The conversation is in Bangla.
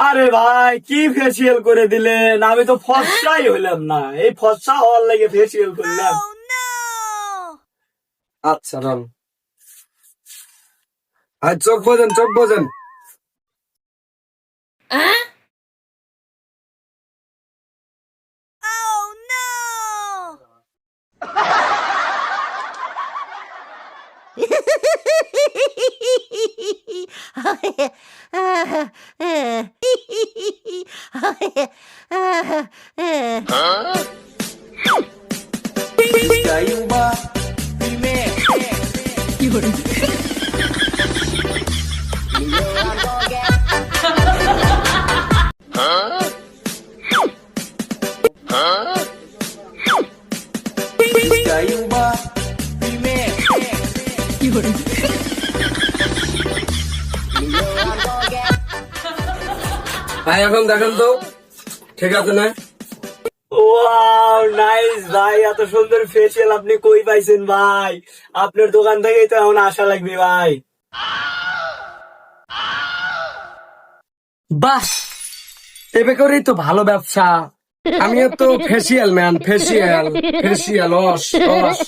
আরে ভাই কি ফেসিয়াল করে দিলেন, আমি তো ফর্সাই হইলাম না, এই ফর্সা হওয়ার লাগে ফেসিয়াল করলাম। আচ্ছা রাম, আর চোখ বোঝেন, চোখ বোঝেন। ভাই এখন দেখেন তো ঠিক আছে না? ওয়াও নাইস ভাই, এত সুন্দর ফেসিয়াল আপনি কই পাইছেন ভাই? আপনার দোকান থেকেই তো এখন আশা লাগবে ভাই। বাহ, এবে করেই তো ভালো ব্যবসা। আমিও তো ফেসিয়াল ম্যান, ফেসিয়াল ফেসিয়াল অস অস।